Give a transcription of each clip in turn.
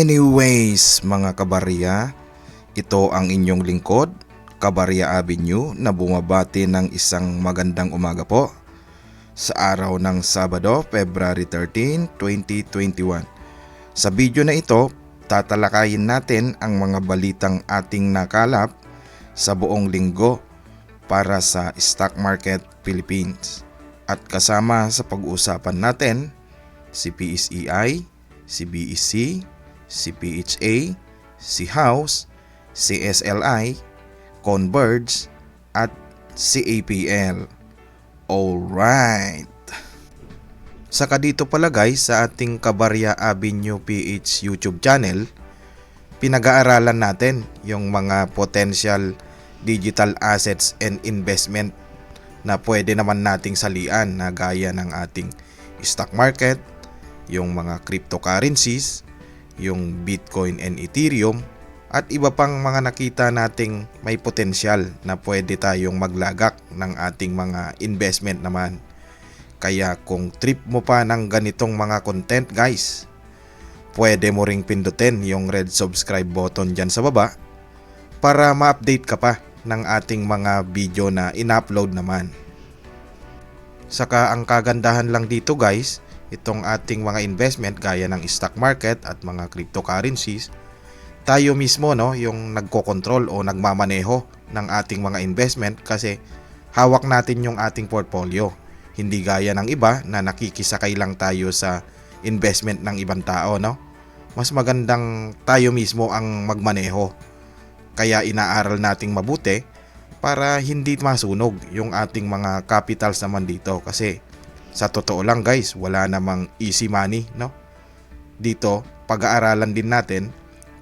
Anyways, mga kabarya, ito ang inyong lingkod, Kabarya Avenue, na bumabati ng isang magandang umaga po sa araw ng Sabado, February 13, 2021. Sa video na ito, tatalakayin natin ang mga balitang ating nakalap sa buong linggo para sa Stock Market Philippines. At kasama sa pag-uusapan natin si PSEI, si BEC, si PHA, si House, si SLI, Converge, at si APL. Alright! Saka dito pala guys, sa ating Kabarya Avenue PH YouTube channel, pinag-aaralan natin yung mga potential digital assets and investment na pwede naman nating salian na gaya ng ating stock market, yung mga cryptocurrencies, yung Bitcoin and Ethereum, at iba pang mga nakita nating may potensyal na pwede tayong maglagak ng ating mga investment naman. Kaya kung trip mo pa ng ganitong mga content guys, pwede mo ring pindutin yung red subscribe button dyan sa baba para ma-update ka pa ng ating mga video na in-upload naman. Saka ang kagandahan lang dito guys, itong ating mga investment gaya ng stock market at mga cryptocurrencies, tayo mismo yung nagko-control o nagmamaneho ng ating mga investment kasi hawak natin yung ating portfolio. Hindi gaya ng iba na nakikisakay lang tayo sa investment ng ibang tao, no? Mas magandang tayo mismo ang magmaneho. Kaya inaaral nating mabuti para hindi masunog yung ating mga capitals naman dito kasi sa totoo lang guys, wala namang easy money, no? Dito, pag-aaralan din natin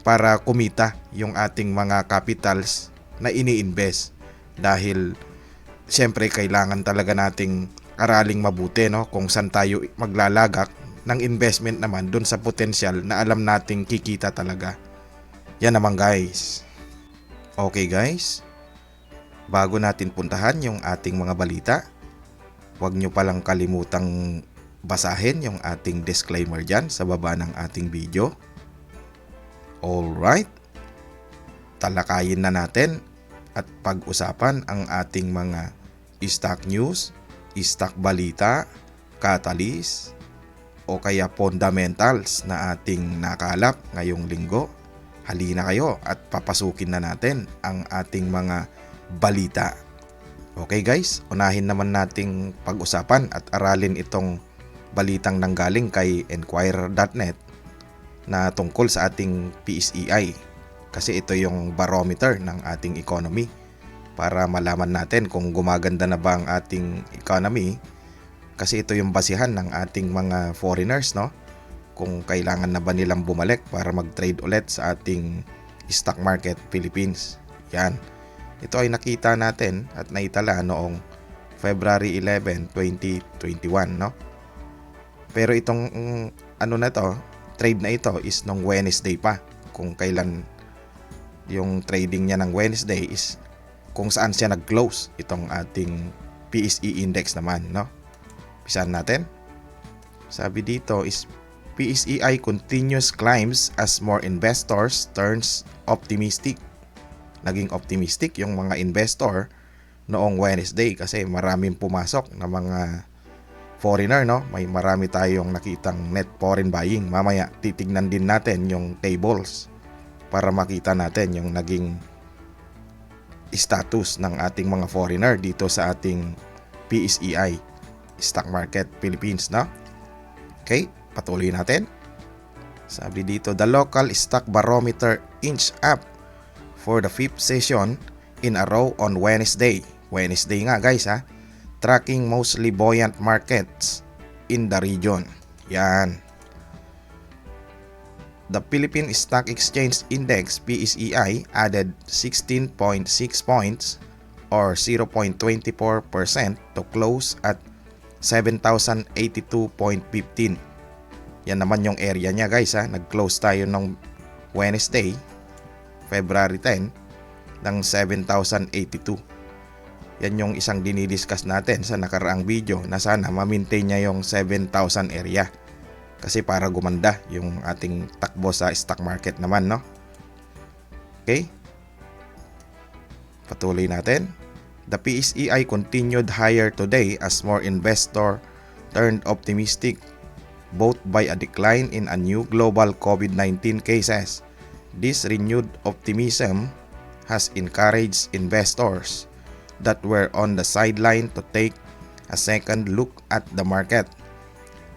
para kumita yung ating mga capitals na ini-invest. Dahil siyempre kailangan talaga nating araling mabuti, no? Kung saan tayo maglalagak ng investment naman dun sa potensyal na alam nating kikita talaga. Yan naman guys. Okay guys, bago natin puntahan yung ating mga balita, huwag nyo palang kalimutang basahin yung ating disclaimer dyan sa baba ng ating video. Alright, talakayin na natin at pag-usapan ang ating mga stock news, stock balita, catalyst, o kaya fundamentals na ating nakalap ngayong linggo. Halina kayo at papasukin na natin ang ating mga balita. Okay guys, unahin naman nating pag-usapan at aralin itong balitang nanggaling kay Enquirer.net na tungkol sa ating PSEI kasi ito yung barometer ng ating economy para malaman natin kung gumaganda na ba ang ating economy kasi ito yung basihan ng ating mga foreigners, no? Kung kailangan na ba nilang bumalik para mag-trade ulit sa ating stock market Philippines. Yan. Ito ay nakita natin at naitala noong February 11, 2021, no? Pero itong trade na ito is nung Wednesday pa. Kung kailan yung trading niya ng Wednesday is kung saan siya nag-close itong ating PSE index naman, no? Pisahan natin. Sabi dito is PSEI continues climbs as more investors turns optimistic. Naging optimistic yung mga investor noong Wednesday kasi maraming pumasok na mga foreigner, no? May marami tayong nakitang net foreign buying. Mamaya titignan din natin yung tables para makita natin yung naging status ng ating mga foreigner dito sa ating PSEI Stock Market Philippines, no? Okay, patuloy natin. Sabi dito, the local stock barometer inched up for the 5th session in a row on Wednesday. Wednesday nga guys ha. Tracking mostly buoyant markets in the region. Yan. The Philippine Stock Exchange Index PSEI added 16.6 points or 0.24% to close at 7,082.15. Yan naman yung area niya guys ha. Nag-close tayo ng Wednesday, February 10 ng 7,082. Yan yung isang dinidiscuss natin sa nakaraang video na sana ma-maintain niya yung 7,000 area. Kasi para gumanda yung ating takbo sa stock market naman, no? Okay? Patuloy natin. The PSEI continued higher today as more investor turned optimistic both by a decline in a new global COVID-19 cases. This renewed optimism has encouraged investors that were on the sideline to take a second look at the market.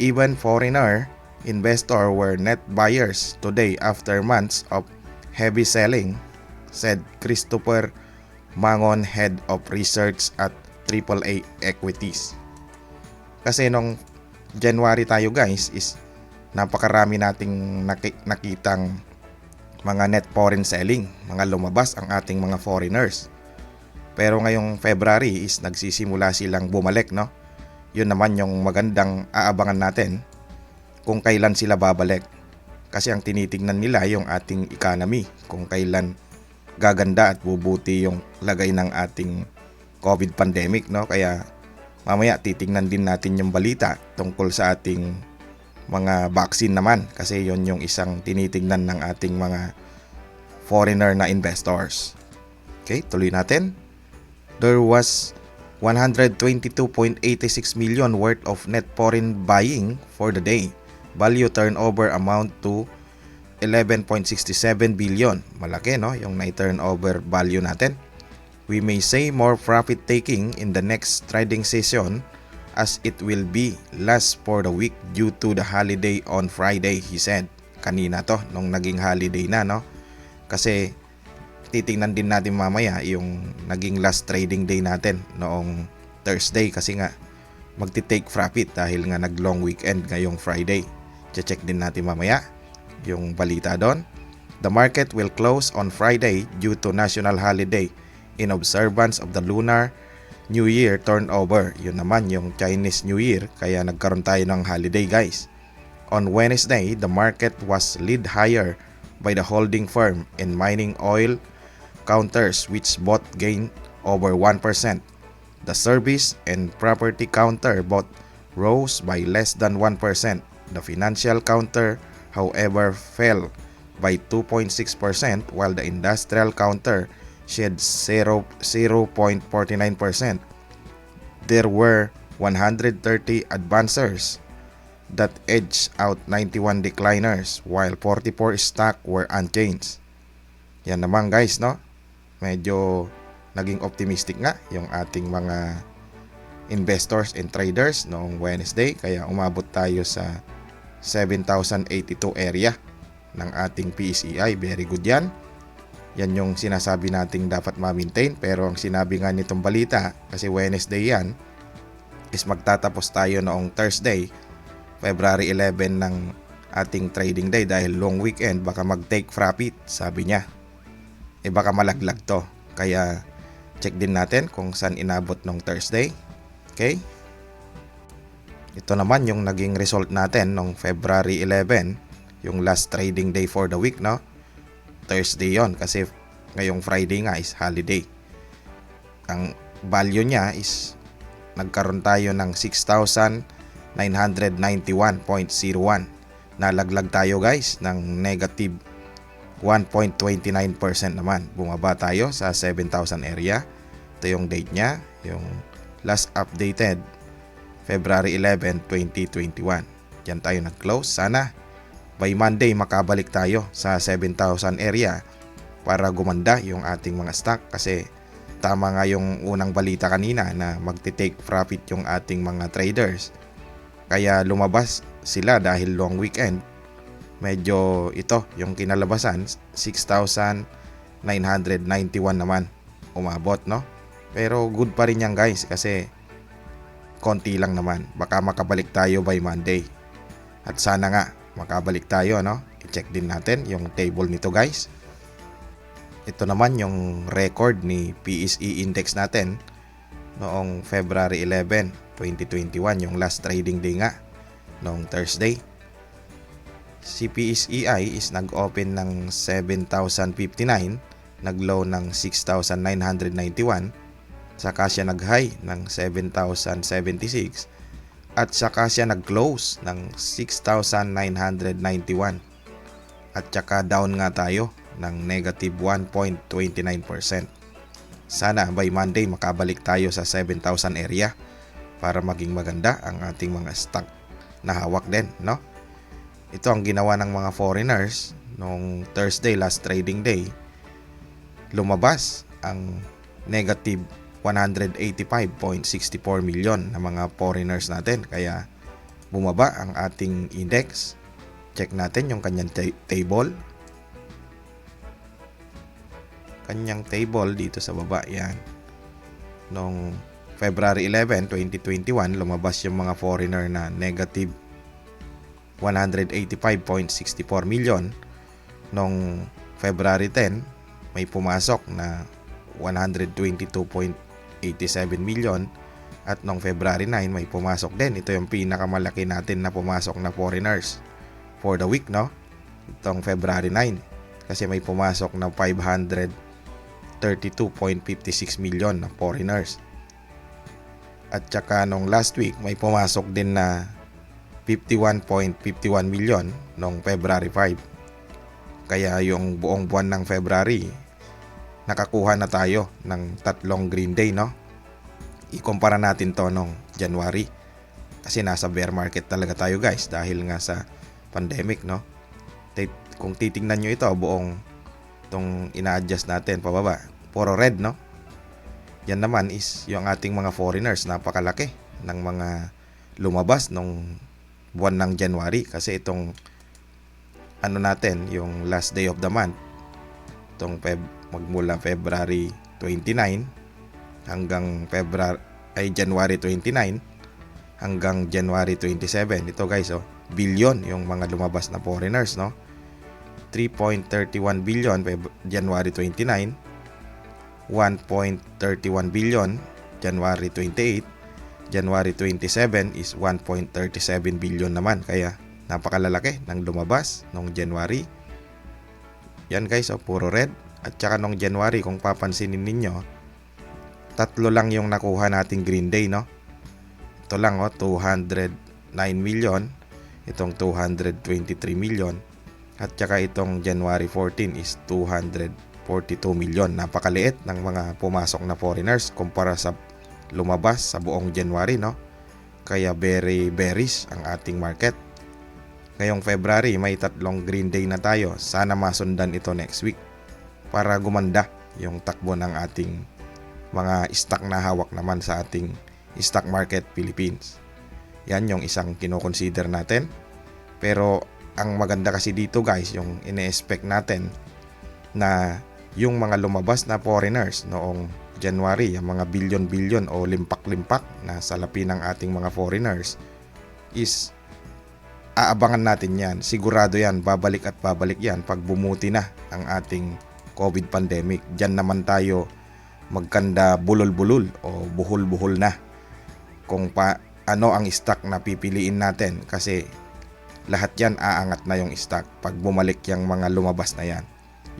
Even foreigner investors were net buyers today after months of heavy selling, said Christopher Mangon, head of research at AAA Equities. Kasi nung January tayo guys is napakarami nating nakitang mga net foreign selling, mga lumabas ang ating mga foreigners. Pero ngayong February is nagsisimula silang bumalik, no? Yun naman yung magandang aabangan natin kung kailan sila babalik. Kasi ang tinitingnan nila yung ating economy, kung kailan gaganda at bubuti yung lagay ng ating COVID pandemic, no? Kaya mamaya titingnan din natin yung balita tungkol sa ating mga vaccine naman, kasi yon yung isang tinitingnan ng ating mga foreigner na investors. Okay, tuloy natin. There was 122.86 million worth of net foreign buying for the day. Value turnover amount to 11.67 billion. Malaki, no? Yung na-turnover value natin. We may say more profit taking in the next trading session as it will be last for the week due to the holiday on Friday, he said. Kanina to, nung naging holiday na, no? Kasi titingnan din natin mamaya yung naging last trading day natin noong Thursday, kasi nga magti-take profit dahil nga nag-long weekend ngayong Friday. Check din natin mamaya yung balita doon. The market will close on Friday due to national holiday in observance of the Lunar New Year turnover. Yun naman yung Chinese New Year, kaya nagkaroon tayo ng holiday guys. On Wednesday, the market was led higher by the holding firm and mining oil counters, which both gained over 1%. The service and property counter both rose by less than 1%. The financial counter, however, fell by 2.6%, while the industrial counter shed 0.49%. There were 130 advancers that edged out 91 decliners, while 44 stock were unchanged. Yan naman guys, no? Medyo naging optimistic nga yung ating mga investors and traders noong Wednesday, kaya umabot tayo sa 7,082 area ng ating PSEI. Very good yan. Yan yung sinasabi nating dapat ma-maintain, pero ang sinabi nga nitong balita, kasi Wednesday yan, is magtatapos tayo noong Thursday, February 11 ng ating trading day, dahil long weekend baka mag-take profit, sabi niya. Baka malaglag to, kaya check din natin kung saan inabot nung Thursday. Okay? Ito naman yung naging result natin nung February 11, yung last trading day for the week, no? Thursday yon, kasi ngayong Friday nga is holiday. Ang value niya is nagkaroon tayo ng 6,991.01. Nalaglag tayo guys ng negative 1.29% naman. Bumaba tayo sa 7,000 area. Ito yung date niya, yung last updated February 11, 2021. Diyan tayo nag-close. Sana by Monday makabalik tayo sa 7,000 area para gumanda yung ating mga stock, kasi tama nga yung unang balita kanina na magti-take profit yung ating mga traders. Kaya lumabas sila dahil long weekend. Medyo ito yung kinalabasan, 6,991 naman umabot, no? Pero good pa rin yan guys, kasi konti lang naman. Baka makabalik tayo by Monday. At sana nga makabalik tayo, no? I-check din natin yung table nito guys. Ito naman yung record ni PSE index natin noong February 11, 2021, yung last trading day nga noong Thursday. Si PSEI is nag-open ng 7,059, nag-low ng 6,991, saka siya nag-high ng 7,076 at saka siya nag-close ng 6,991 at saka down nga tayo ng negative 1.29%. Sana by Monday makabalik tayo sa 7,000 area para maging maganda ang ating mga stock na hawak din, no? Ito ang ginawa ng mga foreigners nung Thursday, last trading day. Lumabas ang negative 185.64 million na mga foreigners natin, kaya bumaba ang ating index. Check natin yung kanyang table. Kanyang table dito sa baba, yan. Nung February 11, 2021, lumabas yung mga foreigner na negative 185.64 million. Nung February 10, may pumasok na 122.87 million. At nung February 9, may pumasok din. Ito yung pinakamalaki natin na pumasok na foreigners for the week, no? Itong February 9. Kasi may pumasok na 532.56 million na foreigners. At saka nung last week, may pumasok din na 51.51 million nung February 5. Kaya yung buong buwan ng February, nakakuha na tayo ng 3 green day, no? Ikumpara natin to nung January. Kasi nasa bear market talaga tayo, guys, dahil nga sa pandemic, no? Kung titingnan nyo ito, buong itong ina-adjust natin pababa, puro red, no? Yan naman is yung ating mga foreigners, napakalaki ng mga lumabas nung buwan ng January. Kasi itong ano natin, yung last day of the month, itong magmula February 29 hanggang January 29 hanggang January 27. Ito, guys, billion yung mga lumabas na foreigners, no? 3.31 billion January 29, 1.31 billion January 28, January 27 is 1.37 billion naman. Kaya napakalalaki ng lumabas nung January. Yan, guys, puro red. At saka nung January, kung papansinin ninyo, 3 lang yung nakuha nating green day, no? Ito lang, 209 million. Itong 223 million. At saka itong January 14 is 242 million. Napakaliit ng mga pumasok na foreigners kumpara sa lumabas sa buong January, no? Kaya very bearish ang ating market. Ngayong February, may 3 green day na tayo. Sana masundan ito next week para gumanda yung takbo ng ating mga stock na hawak naman sa ating stock market Philippines. Yan yung isang kinoconsider natin. Pero ang maganda kasi dito, guys, yung ine-expect natin na yung mga lumabas na foreigners noong January, yung mga billion-billion o limpak-limpak na salapi ng ating mga foreigners, is aabangan natin yan. Sigurado yan, babalik at babalik yan pag bumuti na ang ating COVID pandemic. Diyan naman tayo magkanda bulol-bulol o buhol-buhol na kung ano ang stock na pipiliin natin, kasi lahat yan aangat na yung stock pag bumalik yung mga lumabas na yan.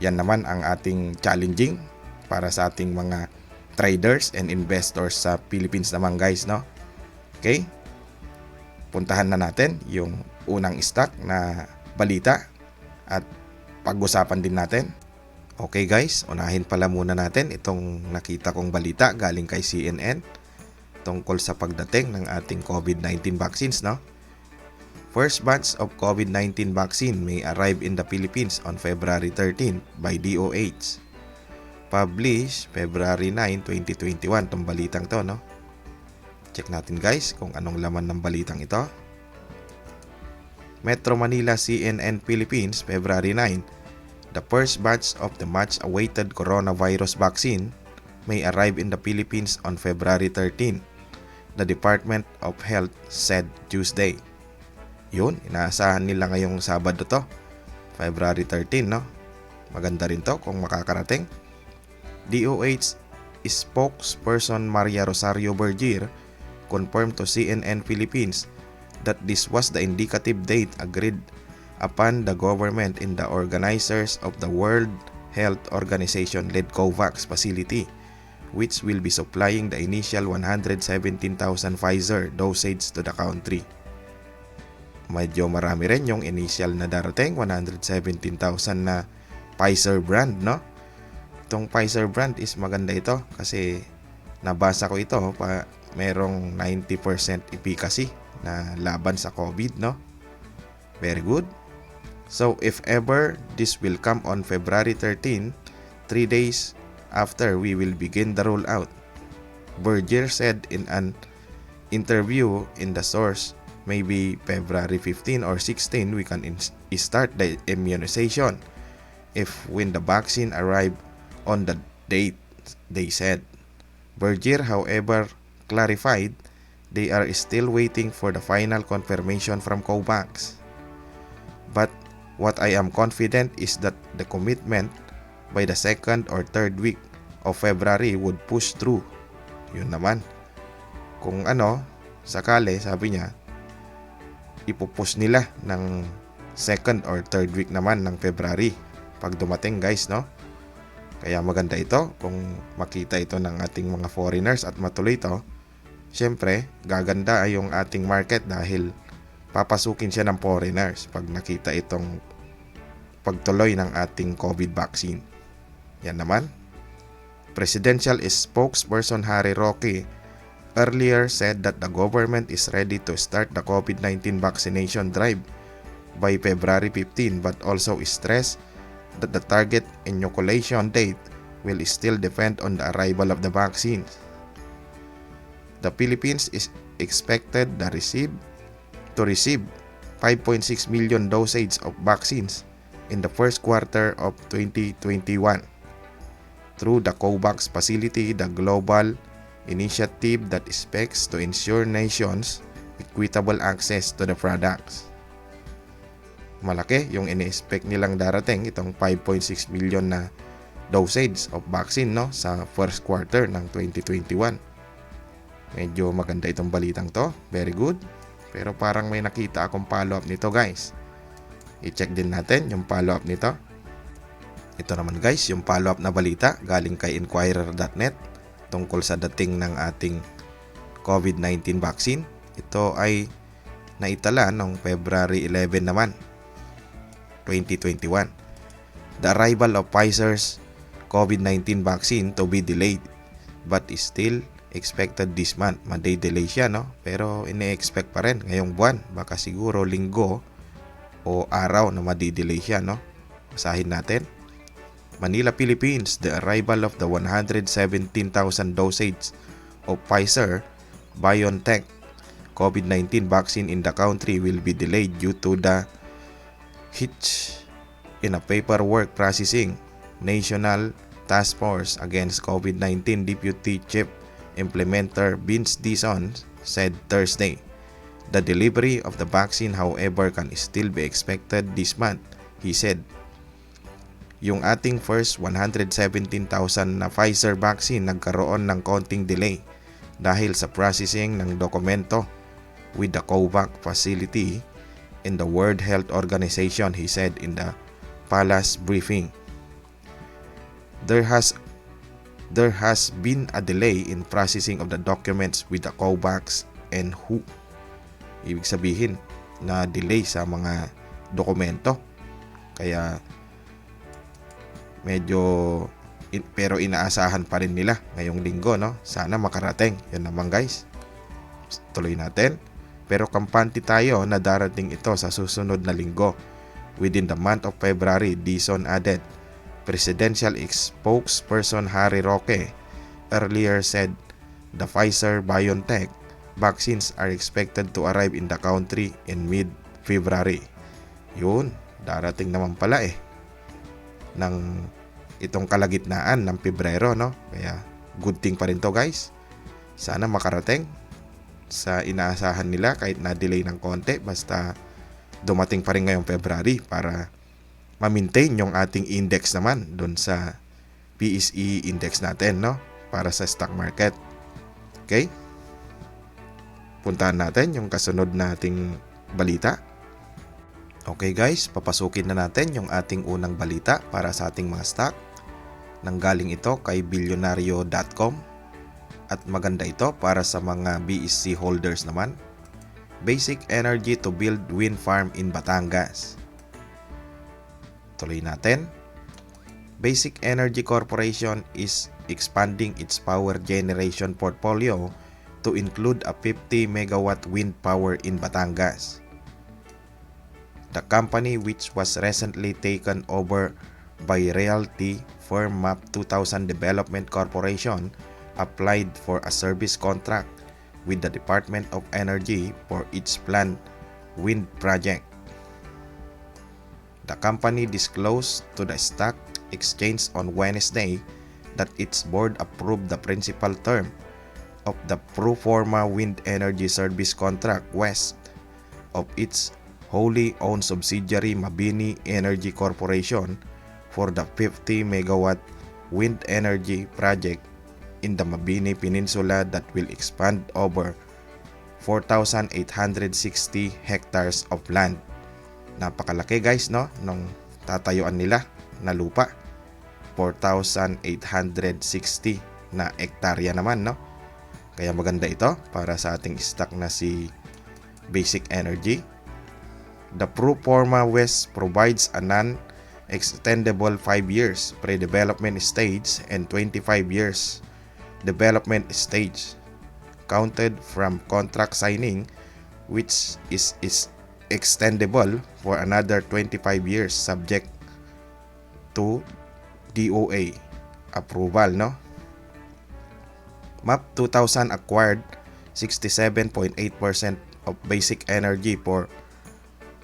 Yan naman ang ating challenging para sa ating mga traders and investors sa Philippines naman, guys, no? Okay? Puntahan na natin yung unang stock na balita at pag-usapan din natin. Okay, guys, unahin pala muna natin itong nakita kong balita galing kay CNN tungkol sa pagdating ng ating COVID-19 vaccines, no? First batch of COVID-19 vaccine may arrive in the Philippines on February 13 by DOH. Published February 9, 2021. Itong balitang to, no? Check natin, guys, kung anong laman ng balitang ito. Metro Manila CNN Philippines, February 9. The first batch of the much-awaited coronavirus vaccine may arrive in the Philippines on February 13, the Department of Health said Tuesday. Yun, inaasahan nila ngayong Sabado to, February 13, no? Maganda rin to kung makakarating. DOH spokesperson Maria Rosario Bergier confirmed to CNN Philippines that this was the indicative date agreed upon the government and the organizers of the World Health Organization-led COVAX facility, which will be supplying the initial 117,000 Pfizer dosage to the country. Medyo marami rin yung initial na darating, 117,000 na Pfizer brand, no? Itong Pfizer brand is maganda ito kasi nabasa ko ito merong 90% efficacy na laban sa COVID, no? Very good. So if ever this will come on February 13, 3 days after we will begin the rollout. Berger said in an interview in the source, maybe February 15 or 16 we can start the immunization if when the vaccine arrive on the date, they said. Berger, however, clarified they are still waiting for the final confirmation from COVAX. But what I am confident is that the commitment by the second or third week of February would push through. Yun naman. Kung sakali, sabi niya, ipupush nila ng second or third week naman ng February pag dumating, guys, no? Kaya maganda ito kung makita ito ng ating mga foreigners at matuloy ito. Siyempre, gaganda yung ating market dahil papasukin siya ng foreigners pag nakita itong pagtuloy ng ating COVID vaccine. Yan naman. Presidential spokesperson Harry Roque earlier said that the government is ready to start the COVID-19 vaccination drive by February 15 but also stressed that the target inoculation date will still depend on the arrival of the vaccines. The Philippines is expected to receive 5.6 million dosage of vaccines in the first quarter of 2021 through the COVAX facility, the global initiative that expects to ensure nations equitable access to the products. Malaki yung ini-expect nilang darating, itong 5.6 million na dosage of vaccine, no, sa first quarter ng 2021. Medyo maganda itong balitang to, very good. Pero parang may nakita akong follow-up nito, guys. I-check din natin yung follow-up nito. Ito naman, guys, yung follow-up na balita galing kay Inquirer.net tungkol sa dating ng ating COVID-19 vaccine. Ito ay naitala noong February 11 naman, 2021. The arrival of Pfizer's COVID-19 vaccine to be delayed but is still expected this month. May delay siya, no? Pero ine-expect pa rin ngayong buwan. Baka siguro linggo o araw na madi-delay siya, no? Basahin natin. Manila, Philippines, the arrival of the 117,000 dosage of Pfizer BioNTech COVID-19 vaccine in the country will be delayed due to the hitch in a paperwork processing. National Task Force Against COVID-19 Deputy Chief Implementer Vince Dison said Thursday. The delivery of the vaccine, however, can still be expected this month, he said. Yung ating first 117,000 na Pfizer vaccine nagkaroon ng konting delay dahil sa processing ng dokumento with the COVAX facility in the World Health Organization, he said in the Palace briefing. There has been a delay in processing of the documents with the COVAX and WHO. Ibig sabihin na delay sa mga dokumento. Kaya medyo pero inaasahan pa rin nila ngayong linggo, no? Sana makarating. Yan naman, guys. Tuloy natin. Pero kampante tayo na darating ito sa susunod na linggo. Within the month of February, Dison added. Presidential spokesperson Harry Roque earlier said the Pfizer BioNTech vaccines are expected to arrive in the country in mid-February. Yun, darating naman pala ng itong kalagitnaan ng Pebrero, no? Kaya good thing pa rin to, guys. Sana makarating sa inaasahan nila kahit na-delay ng konti, basta dumating pa rin ngayong February para ma-maintain yung ating index naman doon sa PSE index natin, no? Para sa stock market. Okay? Puntahan natin yung kasunod nating balita. Okay, guys, papasukin na natin yung ating unang balita para sa ating mga stock. Nanggaling ito kay bilyonaryo.com at maganda ito para sa mga BSC holders naman. Basic Energy to build wind farm in Batangas. Tuloy natin. Basic Energy Corporation is expanding its power generation portfolio to include a 50 megawatt wind power in Batangas. The company, which was recently taken over by realty firm MAP 2000 Development Corporation, applied for a service contract with the Department of Energy for its planned wind project. The company disclosed to the stock exchange on Wednesday that its board approved the principal term of the pro forma wind energy service contract west of its wholly owned subsidiary Mabini Energy Corporation for the 50 megawatt wind energy project in the Mabini Peninsula that will expand over 4,860 hectares of land. Napakalaki guys, no, nung tatayuan nila na lupa. 4,860 na hektarya naman, no. Kaya maganda ito para sa ating stock na si Basic Energy. The pro forma west provides a non-extendable 5 years pre-development stage and 25 years development stage counted from contract signing, which is extendable for another 25 years subject to DOA approval, no. MAP 2000 acquired 67.8% of Basic Energy for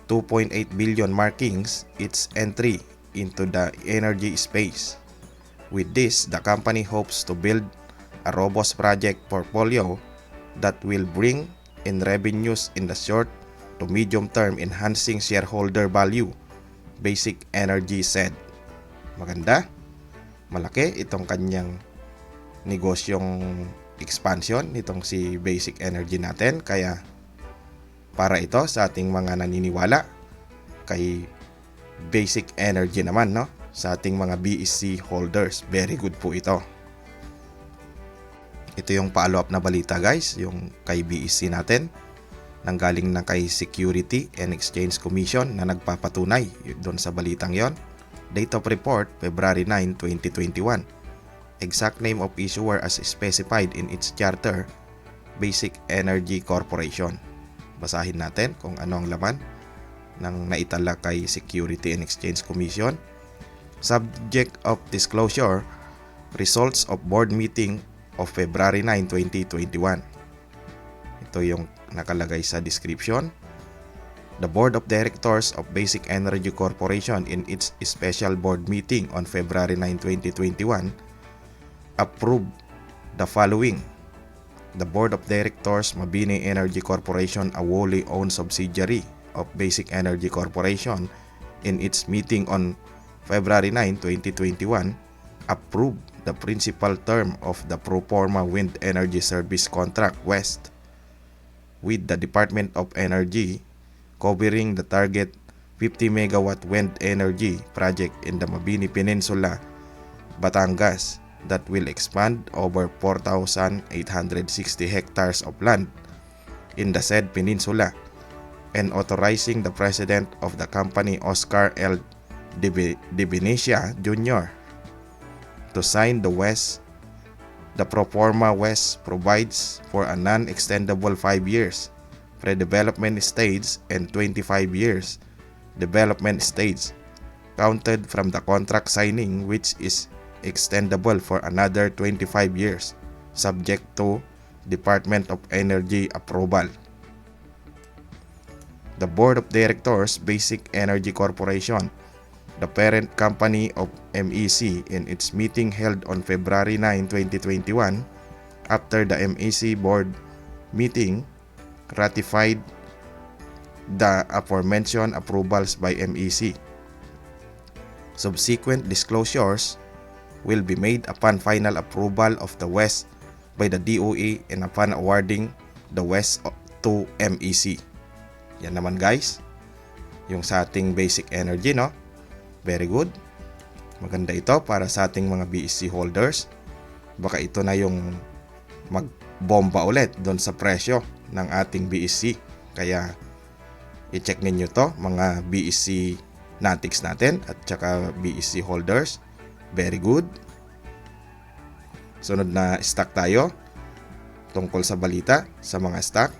2.8 billion, marking its entry into the energy space. With this, the company hopes to build a robust project portfolio that will bring in revenues in the short to medium term, enhancing shareholder value, Basic Energy said. Maganda, malaki itong kanyang negosyong expansion nitong si Basic Energy natin, kaya para ito sa ating mga naniniwala kay Basic Energy naman, no, sa ating mga BSC holders. Very good po ito. Ito yung follow-up na balita guys, yung kay BSC natin. Nanggaling na kay Security and Exchange Commission na nagpapatunay doon sa balitang yon. Date of report, February 9, 2021. Exact name of issuer as specified in its charter, Basic Energy Corporation. Basahin natin kung ano ang laman ng naitala kay Security and Exchange Commission. Subject of disclosure, results of board meeting of February 9, 2021. Ito yung nakalagay sa description. The Board of Directors of Basic Energy Corporation in its special board meeting on February 9, 2021 approved the following. The Board of Directors, Mabini Energy Corporation, a wholly owned subsidiary of Basic Energy Corporation, in its meeting on February 9, 2021 approved the principal term of the pro forma wind energy service contract west with the Department of Energy covering the target 50 megawatt wind energy project in the Mabini Peninsula, Batangas, that will expand over 4,860 hectares of land in the said peninsula, and authorizing the president of the company, Oscar L. De Venecia Jr., to sign the pro forma west provides for a non-extendable 5 years pre-development stage and 25 years development stage counted from the contract signing, which is extendable for another 25 years subject to Department of Energy approval. The Board of Directors, Basic Energy Corporation, the parent company of MEC, in its meeting held on February 9, 2021, after the MEC board meeting ratified the aforementioned approvals by MEC. Subsequent disclosures will be made upon final approval of the West by the DOE and upon awarding the West to MEC. Yan naman guys, yung sa ating Basic Energy, no? Very good. Maganda ito para sa ating mga BSC holders. Baka ito na yung magbomba ulit doon sa presyo ng ating BSC. Kaya i-check ninyo to mga BSC Natics natin at saka BSC holders. Very good. Sunod na stock tayo tungkol sa balita sa mga stock.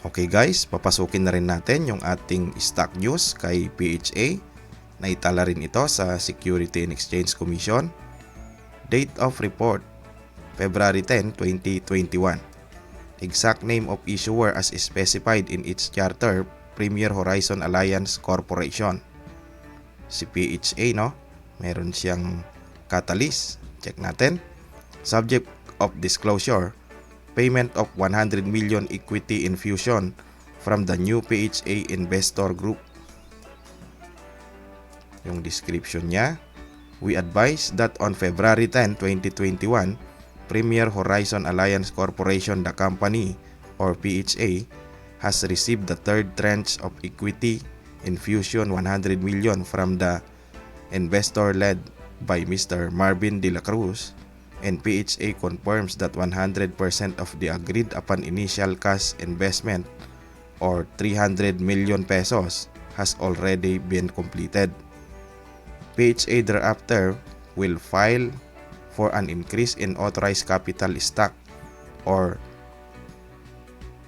Okay guys, papasukin na rin natin yung ating stock news kay PHA. Naitala rin ito sa Security and Exchange Commission. Date of report, February 10, 2021. Exact name of issuer as specified in its charter, Premier Horizon Alliance Corporation. Si PHA, no? Meron siyang catalyst. Check natin. Subject of disclosure, payment of 100 million equity infusion from the new PHA Investor Group. Yung description niya, we advise that on February 10, 2021, Premier Horizon Alliance Corporation, the company, or PHA, has received the third tranche of equity infusion 100 million from the investor led by Mr. Marvin De La Cruz, and PHA confirms that 100% of the agreed upon initial cash investment or 300 million pesos has already been completed. PHA thereafter will file for an increase in authorized capital stock or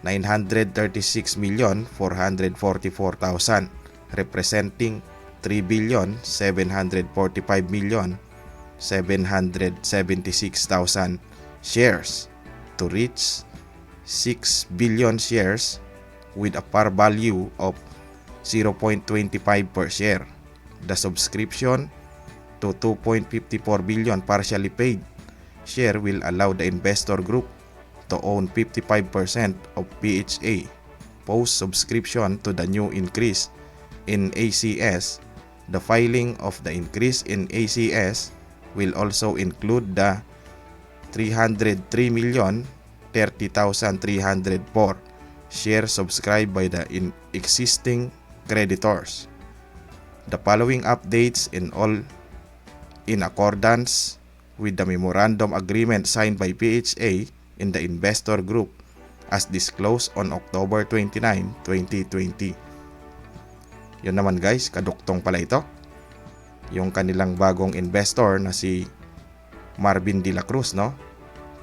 936,444,000, representing 3,745,776,000 shares to reach 6 billion shares with a par value of 0.25 per share. The subscription to 2.54 billion partially paid share will allow the investor group to own 55% of PHA. Post-subscription to the new increase in ACS, the filing of the increase in ACS will also include the 303,030,304 shares subscribed by the existing creditors. The following updates in accordance with the memorandum agreement signed by PHA in the investor group as disclosed on October 29, 2020. Yun naman guys, kaduktong pala ito. Yung kanilang bagong investor na si Marvin De La Cruz, no?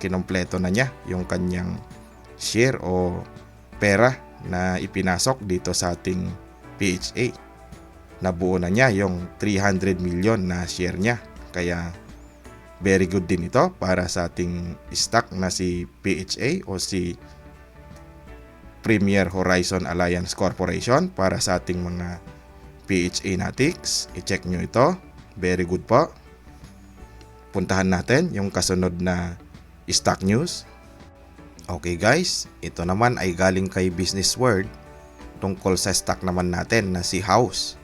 Kinompleto na niya yung kanyang share o pera na ipinasok dito sa ating PHA. Nabuo na niya yung 300 million na share niya. Kaya very good din ito para sa ating stock na si PHA o si Premier Horizon Alliance Corporation para sa ating mga PHA Natics. I-check nyo ito. Very good po. Puntahan natin yung kasunod na stock news. Okay guys, ito naman ay galing kay Business World tungkol sa stock naman natin na si House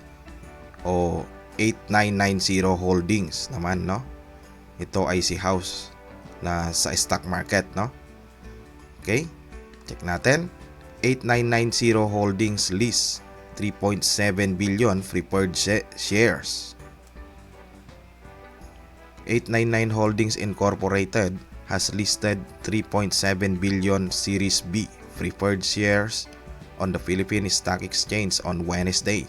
o 8990 Holdings naman, no? Ito ay si House na sa stock market, no? Okay, check natin. 8990 Holdings list 3.7 billion preferred shares. 899 Holdings Incorporated has listed 3.7 billion Series B preferred shares on the Philippine Stock Exchange on Wednesday.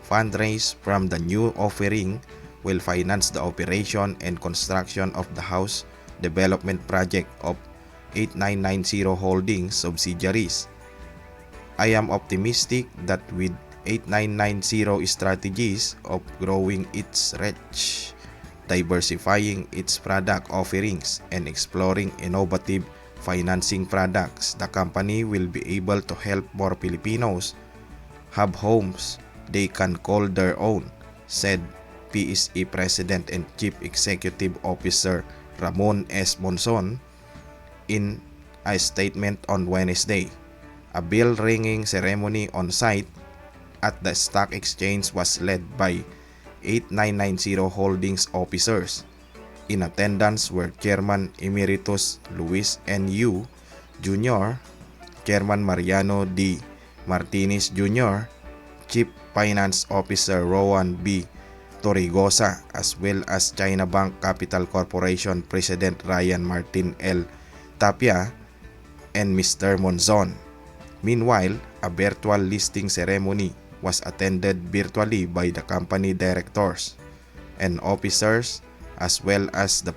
Fundraise from the new offering will finance the operation and construction of the house development project of 8990 Holdings subsidiaries. I am optimistic that with 8990 strategies of growing its reach, diversifying its product offerings, and exploring innovative financing products, the company will be able to help more Filipinos have homes they can call their own, said PSE President and Chief Executive Officer Ramon S. Monson in a statement on Wednesday. A bell-ringing ceremony on site at the stock exchange was led by 8990 Holdings officers. In attendance were Chairman Emeritus Luis N. Yu Jr., Chairman Mariano D. Martinez Jr., Chief Finance Officer Rowan B. Torregosa as well as China Bank Capital Corporation President Ryan Martin L. Tapia and Mr. Monzon. Meanwhile, a virtual listing ceremony was attended virtually by the company directors and officers as well as the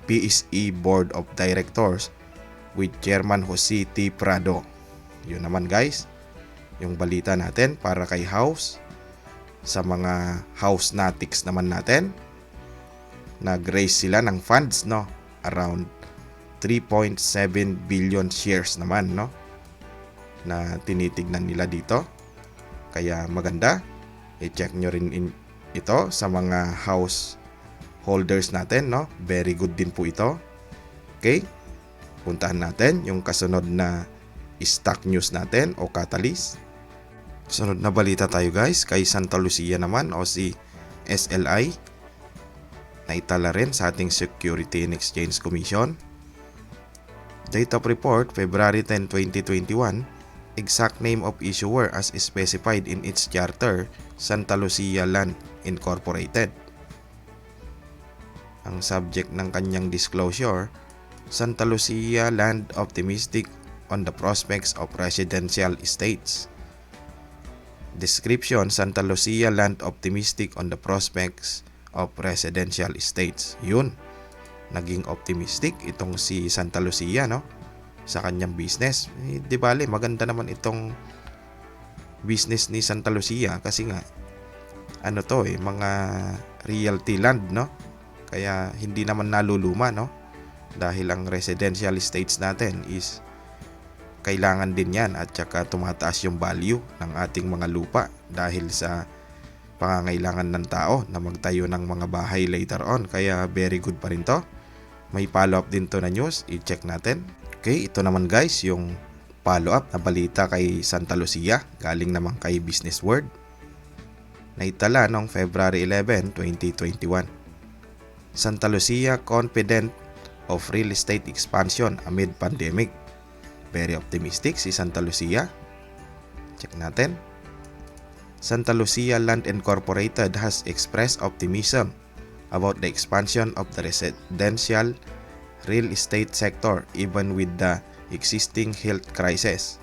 PSE Board of Directors with Chairman Jose T. Prado. Yun naman guys, yung balita natin para kay House. Sa mga House Natics naman natin, nag-raise sila ng funds, no? Around 3.7 billion shares naman, no? Na tinitignan nila dito. Kaya maganda, i-check nyo rin ito sa mga house holders natin, no? Very good din po ito. Okay? Puntahan natin yung kasunod na stock news natin o catalyst. Sunod na balita tayo guys kay Santa Lucia naman o si SLI. Naitala rin sa ating Security and Exchange Commission. Date of report February 10, 2021. Exact name of issuer as specified in its charter, Santa Lucia Land Incorporated. Ang subject ng kanyang disclosure, Santa Lucia Land Optimistic on the prospects of residential estates. Description, Santa Lucia Land Optimistic on the prospects of residential estates. Yun, naging optimistic itong si Santa Lucia, no? Sa kanyang business. Di bale, maganda naman itong business ni Santa Lucia kasi nga, ano to mga realty land, no? Kaya hindi naman naluluma, no? Dahil ang residential estates natin is kailangan din yan at saka tumataas yung value ng ating mga lupa dahil sa pangangailangan ng tao na magtayo ng mga bahay later on. Kaya very good pa rin to. May follow up din to na news, i-check natin. Okay, ito naman guys yung follow up na balita kay Santa Lucia, galing naman kay Business World. Naitala noong February 11, 2021. Santa Lucia confident of real estate expansion amid pandemic. Very optimistic si Santa Lucia. Check natin. Santa Lucia Land Incorporated has expressed optimism about the expansion of the residential real estate sector even with the existing health crisis.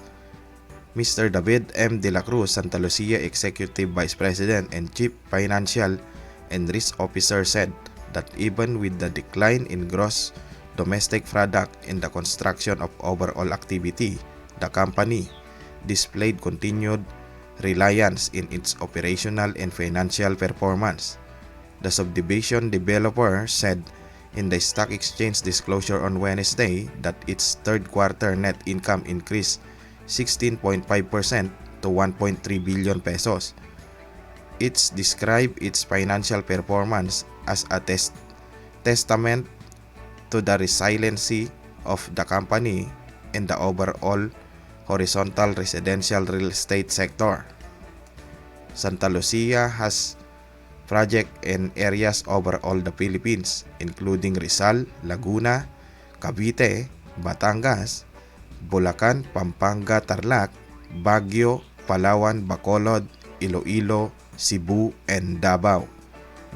Mr. David M. De La Cruz, Santa Lucia Executive Vice President and Chief Financial and Risk Officer said that even with the decline in gross domestic product in the construction of overall activity, the company displayed continued reliance in its operational and financial performance. The subdivision developer said in the stock exchange disclosure on Wednesday that its third quarter net income increased 16.5% to 1.3 billion pesos. It's described its financial performance as a testament to the resiliency of the company in the overall horizontal residential real estate sector. Santa Lucia has projects in areas over all the Philippines, including Rizal, Laguna, Cavite, Batangas, Bulacan, Pampanga, Tarlac, Baguio, Palawan, Bacolod, Iloilo, Cebu, and Davao.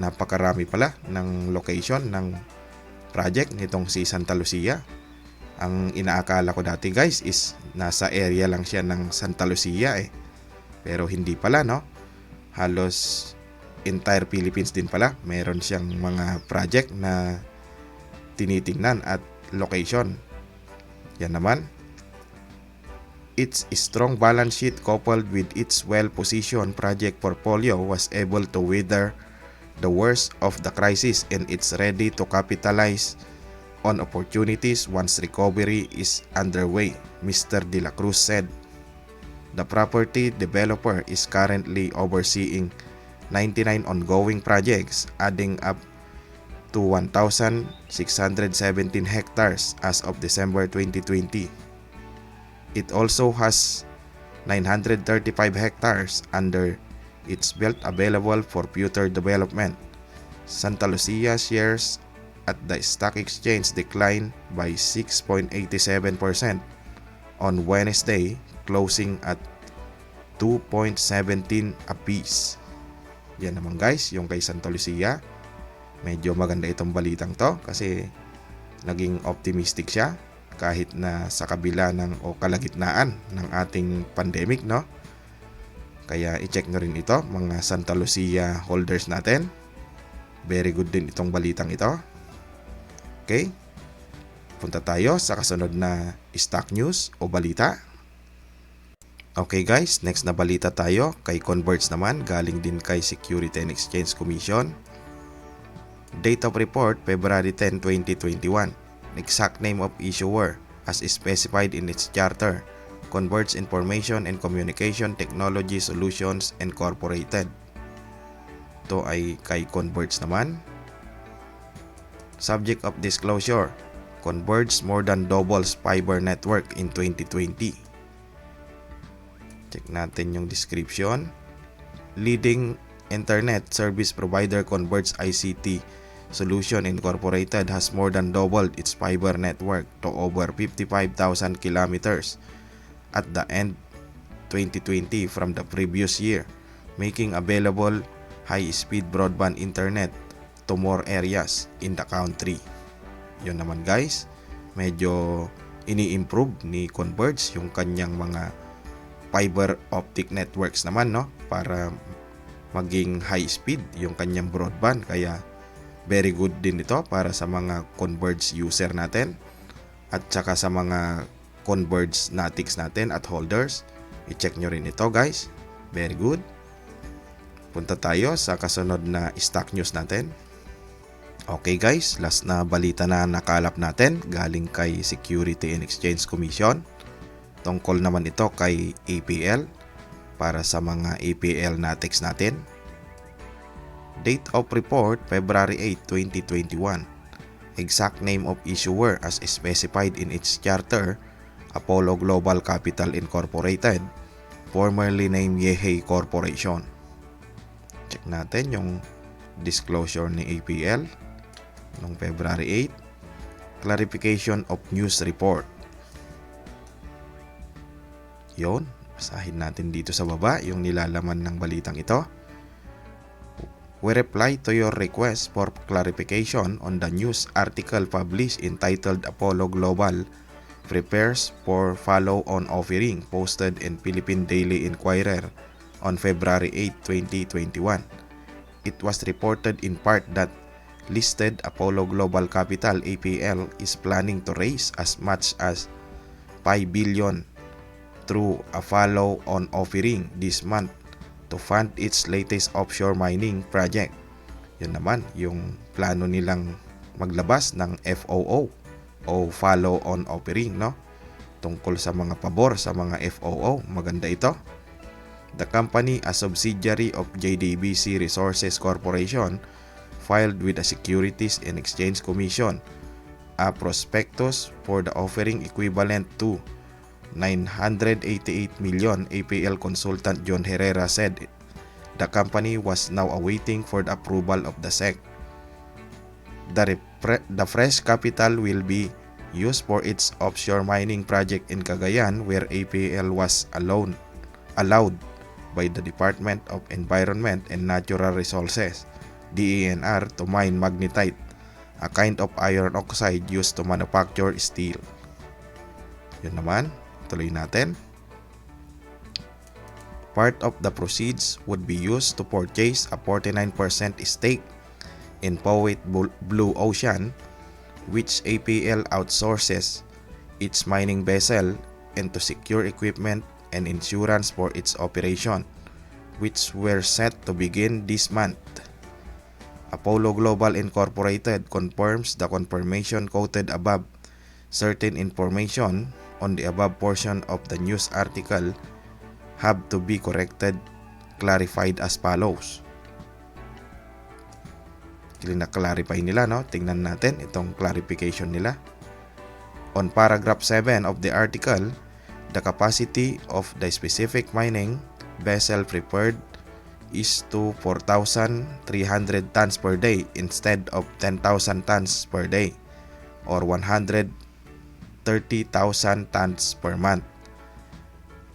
Napakarami pala ng location ng project nitong si Santa Lucia. Ang inaakala ko dati guys is nasa area lang siya ng Santa Lucia pero hindi pala, no? Halos entire Philippines din pala meron siyang mga project na tinitingnan at location. Yan naman, its strong balance sheet coupled with its well-positioned project portfolio was able to weather the worst of the crisis and it's ready to capitalize on opportunities once recovery is underway, Mr. De La Cruz said. The property developer is currently overseeing 99 ongoing projects, adding up to 1,617 hectares as of December 2020. It also has 935 hectares under its belt available for future development. Santa Lucia shares at the stock exchange declined by 6.87% on Wednesday, closing at 2.17 apiece. Yan naman guys, yung kay Santa Lucia. Medyo maganda itong balitang to kasi naging optimistic siya kahit na sa kabila ng o kalagitnaan ng ating pandemic, no? Kaya i-check nyo rin ito mga Santa Lucia holders natin. Very good din itong balitang ito. Okay? Punta tayo sa kasunod na stock news o balita. Okay guys, next na balita tayo kay Converge naman, galing din kay Security and Exchange Commission. Date of report February 10, 2021. Exact name of issuer as specified in its charter, Converge Information and Communication Technology Solutions Incorporated. Ito ay kay Converge naman. Subject of disclosure, Converge more than doubles fiber network in 2020. Check natin yung description. Leading internet service provider Converge ICT Solution Incorporated has more than doubled its fiber network to over 55,000 kilometers at the end 2020 from the previous year, making available high-speed broadband internet to more areas in the country. Yun naman guys, medyo ini-improve ni Converge yung kanyang mga fiber optic networks naman, no, para maging high speed yung kanyang broadband. Kaya very good din ito para sa mga Converge user natin at saka sa mga Converge Natics natin at holders. I-check nyo rin ito guys, very good. Punta tayo sa kasunod na stock news natin. Okay guys, last na balita na nakalap natin galing kay Security and Exchange Commission. Tungkol naman ito kay APL para sa mga APL Natics natin. Date of report February 8, 2021. Exact name of issuer as specified in its charter, Apollo Global Capital Incorporated, formerly named Yehey Corporation. Check natin yung disclosure ni APL noong February 8. Clarification of news report. Yon, basahin natin dito sa baba yung nilalaman ng balitang ito. We reply to your request for clarification on the news article published entitled Apollo Global Prepares for Follow-on Offering posted in Philippine Daily Inquirer on February 8, 2021. It was reported in part that listed Apollo Global Capital APL is planning to raise as much as 5 billion through a follow-on offering this month to fund its latest offshore mining project. Yun naman, yung plano nilang maglabas ng FOO o follow-on offering, no? Tungkol sa mga pabor sa mga FOO, maganda ito. The company, a subsidiary of JDBC Resources Corporation, filed with the Securities and Exchange Commission a prospectus for the offering equivalent to 988 million, APL consultant John Herrera said. The company was now awaiting for the approval of the SEC. The fresh capital will be used for its offshore mining project in Cagayan, where APL was allowed by the Department of Environment and Natural Resources, DENR, to mine magnetite, a kind of iron oxide used to manufacture steel. Yun naman, tuloy natin. Part of the proceeds would be used to purchase a 49% stake in Poet Blue Ocean, which APL outsources its mining vessel, and to secure equipment and insurance for its operation, which were set to begin this month. Apollo Global Incorporated confirms the confirmation quoted above. Certain information on the above portion of the news article have to be clarified as follows. Na-clarify nila, no? Tingnan natin itong clarification nila. On paragraph 7 of the article, the capacity of the specific mining vessel prepared is to 4,300 tons per day instead of 10,000 tons per day or 130,000 tons per month.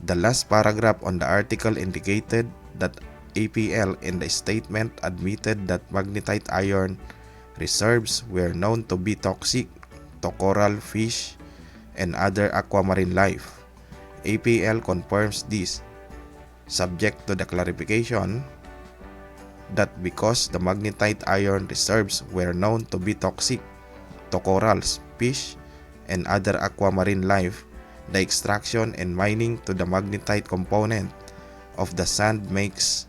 The last paragraph on the article indicated that APL in the statement admitted that magnetite iron reserves were known to be toxic to coral, fish, and other aquamarine life. APL confirms this, subject to the clarification that because the magnetite iron reserves were known to be toxic to corals, fish, and other aquamarine life, the extraction and mining to the magnetite component of the sand makes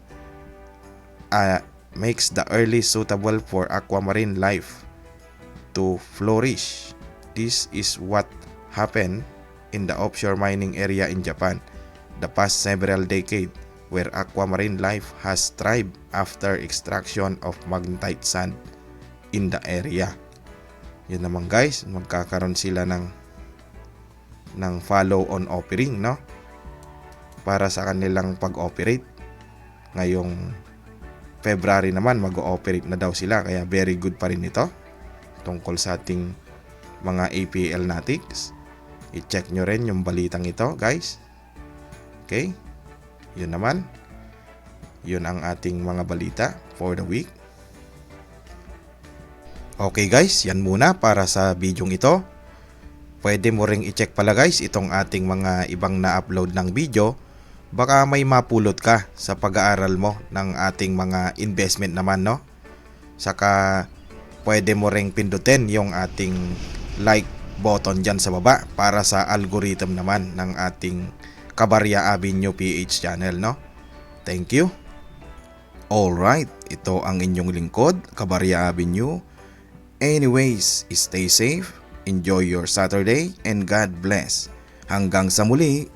the early suitable for aquamarine life to flourish. This is what happened in the offshore mining area in Japan the past several decades, where aquamarine life has thrived after extraction of magnetite sand in the area. Yun naman guys, magkakaroon sila ng follow-on offering, no? Para sa kanilang pag-operate. Ngayong February naman mag-ooperate na daw sila, kaya very good pa rin ito tungkol sa ating mga APL natics. I-check nyo rin yung balitang ito guys. Okay, yun naman, yun ang ating mga balita for the week. Okay guys, yan muna para sa bidyong ito. Pwede mo ring i-check pala guys itong ating mga ibang na-upload ng video. Baka may mapulot ka sa pag-aaral mo ng ating mga investment naman, no? Saka pwede mo ring pindutin yung ating like button dyan sa baba para sa algorithm naman ng ating Cabarria Avenue PH channel, no? Thank you. Alright, ito ang inyong lingkod, Cabarria Avenue. Anyways, stay safe, enjoy your Saturday, and God bless. Hanggang sa muli.